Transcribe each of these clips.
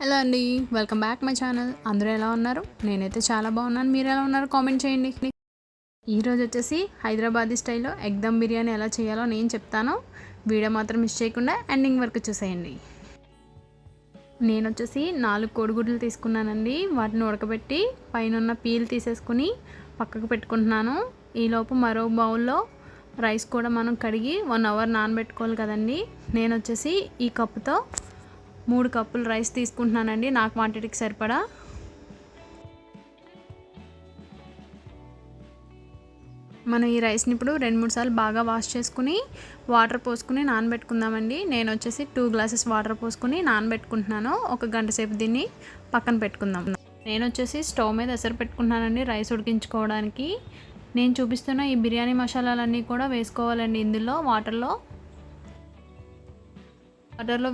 Hello అండి, welcome back my channel. అందరూ ఎలా ఉన్నారు? నేనైతే చాలా బాగున్నాను. మీరు ఎలా ఉన్నారు? కామెంట్ చేయండి. ఈరోజు వచ్చేసి హైదరాబాదీ స్టైల్లో ఎగ్ దమ్ బిర్యానీ ఎలా చేయాలో నేను చెప్తాను. వీడియో మాత్రం మిస్ చేయకుండా ఎండింగ్ వరకు చూసేయండి. నేను వచ్చేసి 4 కోడిగుడ్లు తీసుకున్నానండి. వాటిని ఉడకబెట్టి పైన ఉన్న పీల్ తీసేసుకుని పక్కకు పెట్టుకుంటున్నాను. ఈలోపు మరో బౌల్లో రైస్ కూడా మనం కడిగి 1 అవర్ నానబెట్టుకోవాలి కదండి. నేను వచ్చేసి ఈ కప్పుతో 3 కప్పులు రైస్ తీసుకుంటున్నానండి, నా క్వాంటిటీకి సరిపడా. మనం ఈ రైస్ని ఇప్పుడు 2-3 సార్లు బాగా వాష్ చేసుకుని వాటర్ పోసుకుని నానబెట్టుకుందామండి. నేను వచ్చేసి 2 గ్లాసెస్ వాటర్ పోసుకుని నానబెట్టుకుంటున్నాను. 1 గంట సేపు దీన్ని పక్కన పెట్టుకుందాం. నేను వచ్చేసి స్టవ్ మీద ఎసరు పెట్టుకుంటున్నానండి రైస్ ఉడికించుకోవడానికి. నేను చూపిస్తున్న ఈ బిర్యానీ మసాలాలన్నీ కూడా వేసుకోవాలండి ఇందులో వాటర్లో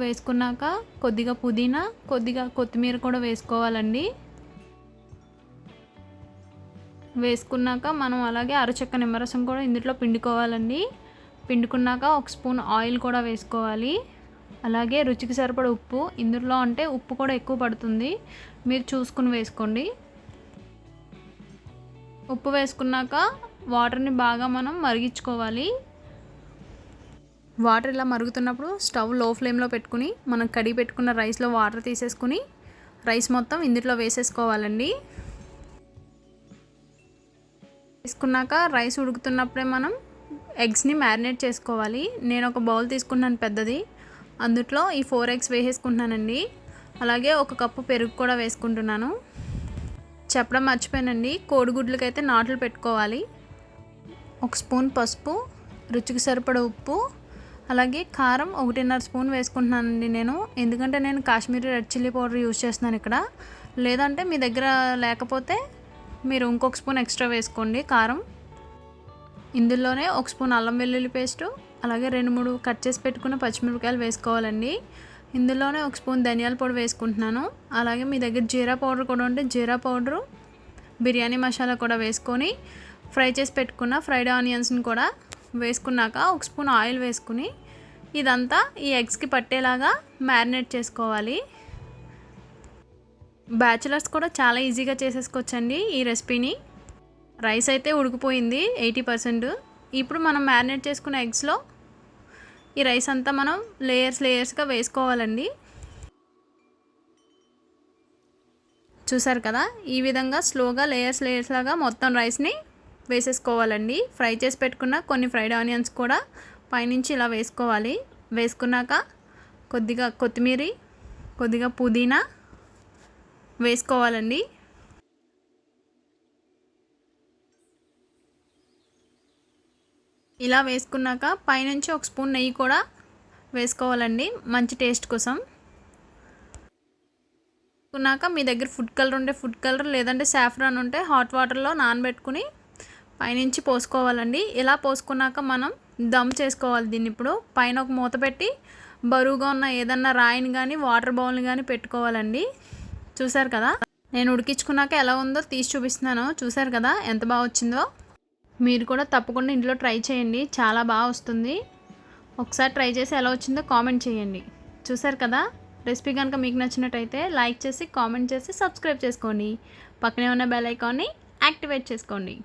వేసుకున్నాక కొద్దిగా పుదీనా, కొద్దిగా కొత్తిమీర కూడా వేసుకోవాలండి. వేసుకున్నాక మనం అలాగే అరచెక్క నిమ్మరసం కూడా ఇందులో పిండుకోవాలండి. పిండుకున్నాక 1 స్పూన్ ఆయిల్ కూడా వేసుకోవాలి. అలాగే రుచికి సరిపడ ఉప్పు, ఇందులో అంటే ఉప్పు కూడా ఎక్కువ పడుతుంది, మీరు చూసుకుని వేసుకోండి. ఉప్పు వేసుకున్నాక వాటర్ని బాగా మనం మరిగించుకోవాలి. వాటర్ ఇలా మరుగుతున్నప్పుడు స్టవ్ లో ఫ్లేమ్లో పెట్టుకుని మనం కడిగి పెట్టుకున్న రైస్లో వాటర్ తీసేసుకుని రైస్ మొత్తం ఇందులో వేసేసుకోవాలండి. వేసుకున్నాక రైస్ ఉడుకుతున్నప్పుడే మనం ఎగ్స్ని మ్యారినేట్ చేసుకోవాలి. నేను ఒక బౌల్ తీసుకున్నాను పెద్దది, అందులో ఈ 4 ఎగ్స్ వేసేసుకుంటున్నానండి. అలాగే 1 కప్పు పెరుగు కూడా వేసుకుంటున్నాను. చెప్పడం మర్చిపోయానండి, కోడిగుడ్లకైతే నాట్లు పెట్టుకోవాలి. 1 స్పూన్ పసుపు, రుచికి సరిపడ ఉప్పు, అలాగే కారం 1.5 స్పూన్ వేసుకుంటున్నానండి నేను, ఎందుకంటే నేను Kashmiri red chilli powder use చేస్తున్నాను ఇక్కడ. లేదంటే మీ దగ్గర లేకపోతే మీరు ఇంకొక స్పూన్ ఎక్స్ట్రా వేసుకోండి కారం. ఇందులోనే 1 స్పూన్ అల్లం వెల్లుల్లి పేస్టు, అలాగే 2-3 కట్ చేసి పెట్టుకున్న పచ్చిమిరపకాయలు వేసుకోవాలండి. ఇందులోనే 1 స్పూన్ ధనియాల పొడి వేసుకుంటున్నాను. అలాగే మీ దగ్గర జీరా పౌడర్ కూడా ఉంటే జీరా పౌడరు, బిర్యానీ మసాలా కూడా వేసుకొని ఫ్రై చేసి పెట్టుకున్న ఫ్రైడ్ ఆనియన్స్ని కూడా వేసుకున్నాక 1 స్పూన్ ఆయిల్ వేసుకుని ఇదంతా ఈ ఎగ్స్కి పట్టేలాగా మ్యారినేట్ చేసుకోవాలి. బ్యాచిలర్స్ కూడా చాలా ఈజీగా చేసేసుకోవచ్చండి ఈ రెసిపీని. రైస్ అయితే ఉడికిపోయింది 80%. ఇప్పుడు మనం మ్యారినేట్ చేసుకున్న ఎగ్స్లో ఈ రైస్ అంతా మనం లేయర్స్గా వేసుకోవాలండి. చూసారు కదా, ఈ విధంగా స్లోగా లేయర్స్ లాగా మొత్తం రైస్ని వేసేసుకోవాలండి. ఫ్రై చేసి పెట్టుకున్న కొన్ని ఫ్రైడ్ ఆనియన్స్ కూడా పైనుంచి ఇలా వేసుకోవాలి. వేసుకున్నాక కొద్దిగా కొత్తిమీర, కొద్దిగా పుదీనా వేసుకోవాలండి. ఇలా వేసుకున్నాక పైనుంచి 1 స్పూన్ నెయ్యి కూడా వేసుకోవాలండి, మంచి టేస్ట్ కోసం. వేసుకున్నాక మీ దగ్గర ఫుడ్ కలర్ ఉంటే ఫుడ్ కలర్, లేదంటే సాఫ్రాన్ ఉంటే హాట్ వాటర్లో నానబెట్టుకుని పైనుంచి పోసుకోవాలండి. ఇలా పోసుకున్నాక మనం దమ్ చేసుకోవాలి దీన్ని. ఇప్పుడు పైన ఒక మూత పెట్టి బరువుగా ఉన్న ఏదన్నా రాయిని కానీ వాటర్ బౌల్ని కానీ పెట్టుకోవాలండి. చూసారు కదా, నేను ఉడికించుకున్నాక ఎలా ఉందో తీసి చూపిస్తున్నాను. చూసారు కదా ఎంత బాగా వచ్చిందో. మీరు కూడా తప్పకుండా ఇంట్లో ట్రై చేయండి, చాలా బాగా వస్తుంది. ఒకసారి ట్రై చేసి ఎలా వచ్చిందో కామెంట్ చేయండి. చూసారు కదా, రెసిపీ కనుక మీకు నచ్చినట్టయితే లైక్ చేసి కామెంట్ చేసి సబ్స్క్రైబ్ చేసుకోండి. పక్కనే ఉన్న బెల్ ఐకాన్ని యాక్టివేట్ చేసుకోండి.